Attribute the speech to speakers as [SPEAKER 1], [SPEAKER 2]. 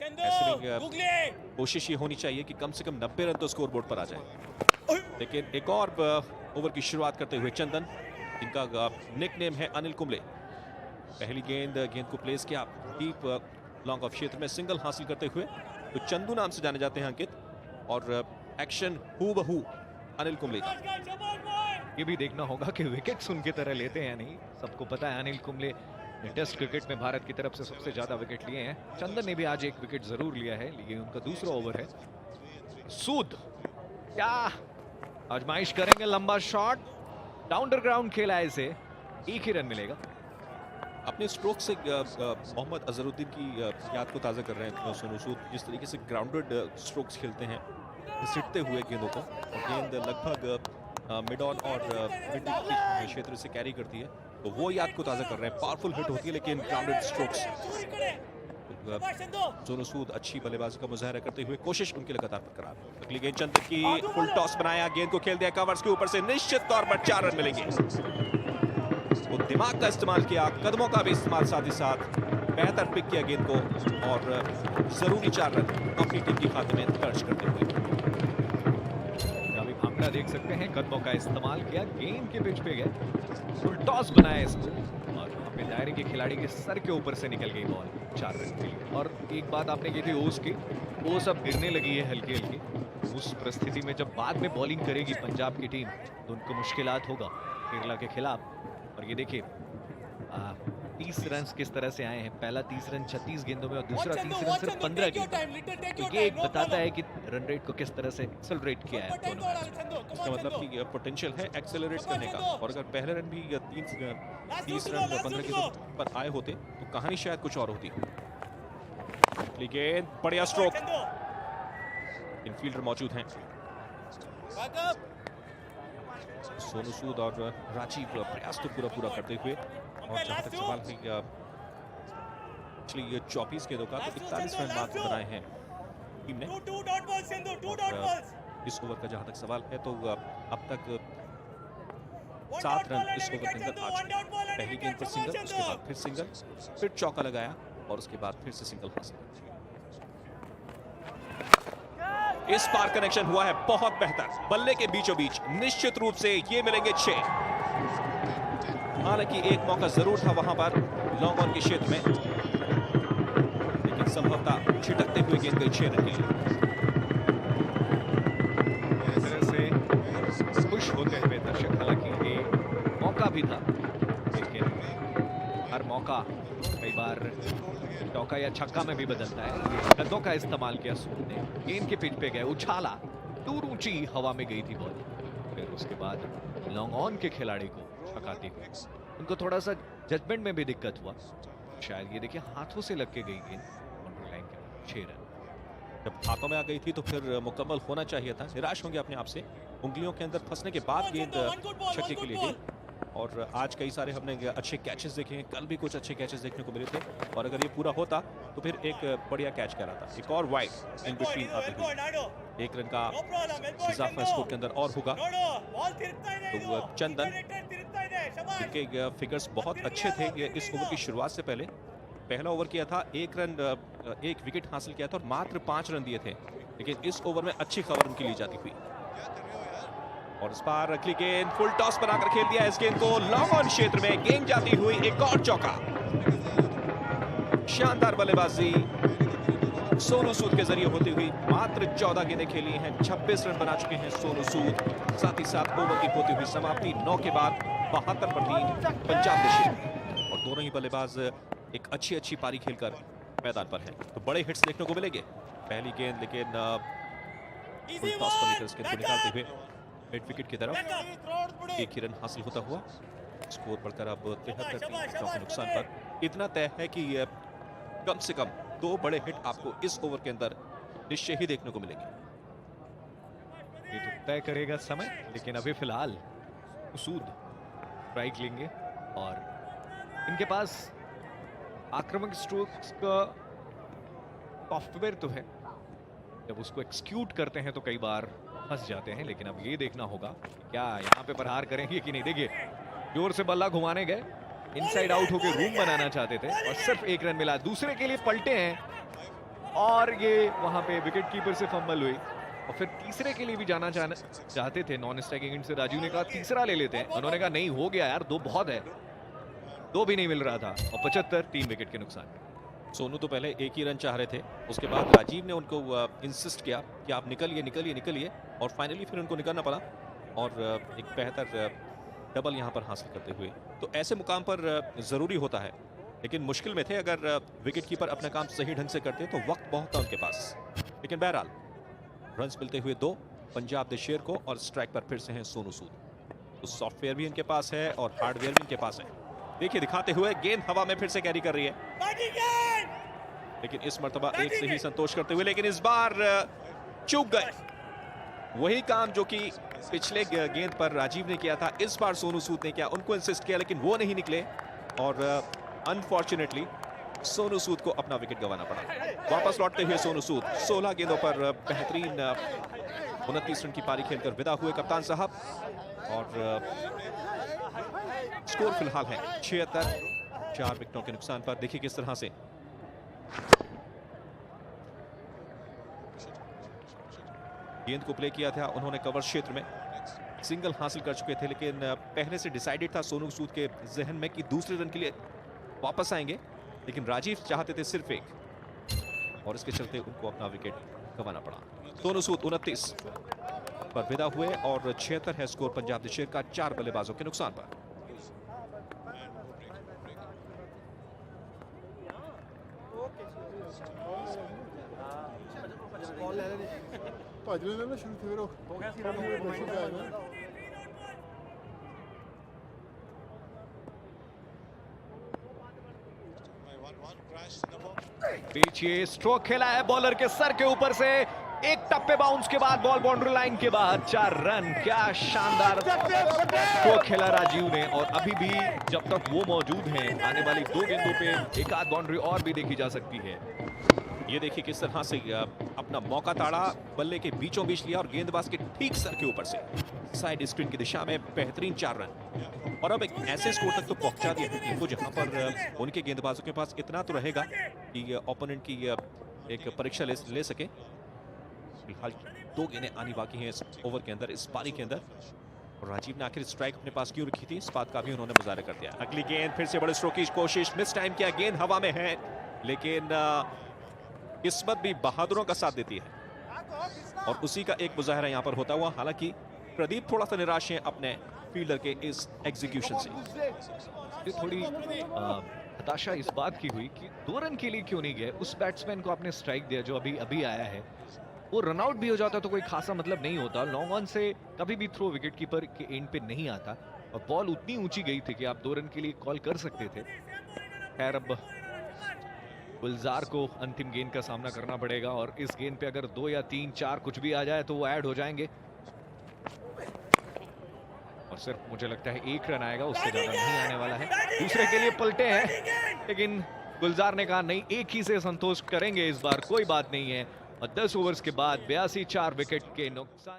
[SPEAKER 1] ऐसे में कोशिश ये होनी चाहिए कि कम से कम 90 रन तो स्कोर बोर्ड पर आ जाए। लेकिन एक और ओवर की शुरुआत करते हुए चंदन, जिनका निक नेम है अनिल कुंबले, पहली गेंद को प्लेस किया डीप लॉन्ग ऑफ क्षेत्र में, सिंगल हासिल करते हुए तो चंदू नाम से जाने जाते हैं अंकित, और एक्शन हूबहू अनिल कुंबले का।
[SPEAKER 2] ये भी देखना होगा कि विकेट्स उनकी तरह लेते हैं नहीं। सबको पता है अनिल कुंबले ने टेस्ट क्रिकेट में भारत की तरफ से सबसे ज्यादा विकेट लिए हैं। चंदन ने भी आज एक विकेट जरूर लिया है, लेकिन उनका दूसरा ओवर है। सूद क्या आजमाइश करेंगे, लंबा शॉट, डाउन द ग्राउंड खेला है इसे, एक ही रन मिलेगा।
[SPEAKER 1] अपने स्ट्रोक से मोहम्मद अजहरुद्दीन की याद को ताज़ा कर रहे हैं सोनू सूद, जिस तरीके से ग्राउंडेड स्ट्रोक्स खेलते हैं सिटते हुए गेंदों को, और गेंद लगभग मिड ऑन और मिड क्षेत्र से कैरी करती है, तो वो याद को ताज़ा कर रहे हैं। पावरफुल हिट होती है लेकिन ग्राउंडेड स्ट्रोक्स। सोनू सूद अच्छी बल्लेबाजी का मुजाहरा करते हुए, कोशिश उनकी लगातार बरकरार। अगली गेंद चंदन की, फुल टॉस बनाया, गेंद को खेल दिया कवर्स के ऊपर से, निश्चित तौर पर 4 रन मिलेंगे। वो दिमाग का इस्तेमाल किया, कदमों का भी इस्तेमाल, साथ ही साथ बेहतर पिक किया गेंद को, और जरूरी 4 रन अपनी टीम की खाते में दर्ज करते हुए।
[SPEAKER 2] अभी भांगड़ा देख सकते हैं, कदमों का इस्तेमाल किया, गेंद के पिच पे गए, फुल टॉस बनाया इसको, और अपने दायरे के खिलाड़ी के सर के ऊपर से निकल गई बॉल 4 रन के लिए। और एक बात आपने की थी ओस की, ओस अब गिरने लगी है हल्की हल्की। उस परिस्थिति में जब बाद में बॉलिंग करेगी पंजाब की टीम तो उनको मुश्किलात होगा केरला के खिलाफ। और ये देखिए 30 रन किस तरह से आए हैं, पहला 30 रन 36 गेंदों में, और दूसरा 30 रन सिर्फ 15 गेंदों। तो ये एक बताता है कि रन रेट को किस तरह से एक्सेलरेट किया है दोनों मैच।
[SPEAKER 1] इसका मतलब कि पोटेंशियल है एक्सेलरेट करने का, और अगर पहले रन भी 30 रन 15 के पर आए होते तो कहानी शायद कुछ और होती। लेकिन बढ़िया स्ट्रोक, इनफील्डर मौजूद हैं सोनू सूद और राजीव, प्रयास तो पूरा करते हुए। और जहां तक सवाल है पिछली 24 गेंदों का, तो 41 रन मात्र बनाए हैं टीम ने। इस ओवर का जहां तक सवाल है तो अब तक 7 रन इस ओवर के अंदर आ चुके हैं। पहली गेंद पर सिंगल, उसके बाद फिर सिंगल, फिर चौका लगाया, और उसके बाद फिर से सिंगल हासिल। इस पार कनेक्शन हुआ है बहुत बेहतर, बल्ले के बीचों बीच, निश्चित रूप से ये मिलेंगे 6। हालांकि एक मौका जरूर था वहां पर लॉन्ग ऑन के क्षेत्र में, लेकिन संभवतः छिटकते हुए गेंद गई 6 रन के लिए।
[SPEAKER 2] इस तरह से खुश होते हुए दर्शक, हालांकि ये मौका भी था, लेकिन हर मौका कई बार चौका या छक्का में भी बदलता है। कदों का इस्तेमाल किया सूद ने, गेंद के पिच पे गए, उछाला, दूर ऊंची हवा में गई थी बॉल, फिर उसके बाद लॉन्ग ऑन के खिलाड़ी को छकाती हुई। उनको थोड़ा सा जजमेंट में भी दिक्कत हुआ शायद, ये देखिए हाथों से लग के गई गेंद बाउंड्री लाइन के 6 रन।
[SPEAKER 1] जब हाथों में आ गई थी तो फिर मुकम्मल होना चाहिए था, निराश होंगे अपने आप से। उंगलियों के अंदर फंसने के बाद गेंद छक्के के लिए गई, और आज कई सारे हमने अच्छे कैचेस देखे हैं, कल भी कुछ अच्छे कैचेस देखने को मिले थे, और अगर ये पूरा होता तो फिर एक बढ़िया कैच कहलाता। एक और वाइड इन बिटवीन आते हुए 1 रन का इजाफा स्कोर के अंदर और होगा। तो चंदन के फिगर्स बहुत अच्छे थे इस ओवर की शुरुआत से पहले। पहला ओवर किया था, 1 विकेट हासिल किया था और मात्र 5 रन दिए थे, लेकिन इस ओवर में अच्छी खबर उनकी ली जाती हुई। और इस बार अगली गेंद फुल टॉस बनाकर खेल दिया इस गेंद को लॉन्ग ऑन क्षेत्र में, गेंद जाती हुई, एक और चौका। शानदार बल्लेबाजी सोनू सूद के जरिए होती हुई। मात्र 14 गेंदें खेली हैं, 26 रन बना चुके हैं सोनू सूद। साथ ही साथ ओवर की होती हुई समाप्ति 9 के बाद 72 पर 3 पंजाब नेशनल, और दोनों ही बल्लेबाज एक अच्छी पारी खेलकर मैदान पर हैं। तो बड़े हिट्स देखने को मिलेंगे। पहली गेंद लेकिन फुल टॉस पर लेकर इस गेंद को निकालते हुए मिड विकेट की तरफ 1 ही रन हासिल होता हुआ, स्कोर बढ़कर अब 73 के नुकसान पर। इतना तय है कि कम से कम 2 बड़े हिट आपको इस ओवर के अंदर निश्चय ही देखने को मिलेंगे।
[SPEAKER 2] ये तो तय करेगा समय, लेकिन अभी फिलहाल सूद स्ट्राइक लेंगे, और इनके पास आक्रामक स्ट्रोक्स का सॉफ्टवेयर तो है, जब उसको एक्सक्यूट करते हैं तो कई बार फंस जाते हैं। लेकिन अब ये देखना होगा क्या यहाँ पे प्रहार करेंगे कि नहीं। देखिए जोर से बल्ला घुमाने गए, इनसाइड आउट होकर रूम बनाना चाहते थे, और सिर्फ 1 रन मिला। दूसरे के लिए पलटे हैं, और ये वहां पे विकेट कीपर से फंबल हुई और फिर तीसरे के लिए भी जाना चाहते थे। नॉन स्ट्राइकिंग एंड से राजीव ने कहा तीसरा ले लेते हैं, उन्होंने कहा नहीं हो गया यार, 2 बहुत है, 2 भी नहीं मिल रहा था और 75 3 विकेट के नुकसान।
[SPEAKER 1] सोनू तो पहले एक ही रन चाह रहे थे, उसके बाद राजीव ने उनको इंसिस्ट किया कि आप निकलिए निकलिए निकलिए और फाइनली फिर उनको निकलना पड़ा और एक बेहतर डबल यहां पर हासिल करते हुए। तो ऐसे मुकाम पर ज़रूरी होता है, लेकिन मुश्किल में थे। अगर विकेट कीपर अपना काम सही ढंग से करते तो वक्त बहुत था उनके पास। लेकिन बहरहाल रन्स मिलते हुए 2 पंजाब द शेर को और स्ट्राइक पर फिर से हैं सोनू सूद। तो सॉफ्टवेयर भी इनके पास है और हार्डवेयर भी इनके पास है। देखिए दिखाते हुए गेंद हवा में फिर से कैरी कर रही है, लेकिन इस मर्तबा एक से ही संतोष करते हुए, लेकिन इस बार चूक गए। वही काम जो कि पिछले गेंद पर राजीव ने किया था, इस बार सोनू सूद ने किया, उनको इंसिस्ट किया लेकिन वो नहीं निकले और अनफॉर्चुनेटली सोनू सूद को अपना विकेट गंवाना पड़ा। वापस लौटते हुए सोनू सूद 16 गेंदों पर बेहतरीन 29 रन की पारी खेलकर विदा हुए कप्तान साहब और स्कोर फिलहाल है 76 4 विकेटों के नुकसान पर। देखिए किस तरह से गेंद को प्ले किया था उन्होंने, कवर क्षेत्र में सिंगल हासिल कर चुके थे, लेकिन पहले से डिसाइडेड था सोनू सूद के जहन में कि दूसरे रन के लिए वापस आएंगे, लेकिन राजीव चाहते थे सिर्फ एक और इसके चलते उनको अपना विकेट गंवाना पड़ा। सोनू सूद 29 पर विदा हुए और 76 है स्कोर पंजाब द शेर का 4 बल्लेबाजों के नुकसान पर।
[SPEAKER 2] पीछे स्ट्रोक खेला है बॉलर के सर के ऊपर से, एक टप्पे बाउंस के बाद बॉल बाउंड्री लाइन के बाद 4 रन। क्या शानदार स्ट्रोक खेला राजीव ने और अभी भी जब तक वो मौजूद हैं आने वाली 2 गेंदों पे एक आध बाउंड्री और भी देखी जा सकती है।
[SPEAKER 1] ये देखिए किस तरह से अपना मौका ताड़ा, बल्ले के बीचों बीच लिया और गेंदबाज के ठीक सर के ऊपर से साइड स्क्रीन की दिशा में बेहतरीन 4 रन और अब एक ऐसे स्कोर तक तो पहुंचा दिया टीम को जहां पर उनके गेंदबाजों के पास इतना तो रहेगा कि ओपोनेंट की एक परीक्षा ले सके। फिलहाल 2 गेंदें आनी बाकी हैं इस ओवर के अंदर, इस पारी के अंदर, और राजीव ने आखिर स्ट्राइक अपने पास क्यों रखी थी इस बात का भी उन्होंने मुजाहरा कर दिया। अगली गेंद फिर से बड़े स्ट्रोक की कोशिश, मिस टाइम किया, गेंद हवा में है लेकिन किस्मत भी बहादुरों का साथ देती है और उसी का एक मुजाहरा यहां पर होता हुआ। हालांकि प्रदीप थोड़ा सा निराश है अपने फील्डर के इस एग्जीक्यूशन से।
[SPEAKER 2] थोड़ी हताशा इस बात की हुई कि 2 रन के लिए क्यों नहीं गए, उस बैट्समैन को आपने स्ट्राइक दिया जो अभी आया है, वो रनआउट भी हो जाता तो कोई खासा मतलब नहीं होता। लॉन्ग ऑन से कभी भी थ्रो विकेट कीपर के एंड पे नहीं आता और बॉल उतनी ऊंची गई थी कि आप 2 रन के लिए कॉल कर सकते थे। खैर अब गुलजार को अंतिम गेंद का सामना करना पड़ेगा और इस गेंद पे अगर 2 या 3 4 कुछ भी आ जाए तो वो ऐड हो जाएंगे और सिर्फ मुझे लगता है 1 रन आएगा, उससे ज्यादा नहीं आने वाला है। दूसरे के लिए पलटे हैं लेकिन गुलजार ने कहा नहीं, एक ही से संतोष करेंगे इस बार, कोई बात नहीं है। और 10 ओवर्स के बाद 82 4 विकेट के नुकसान।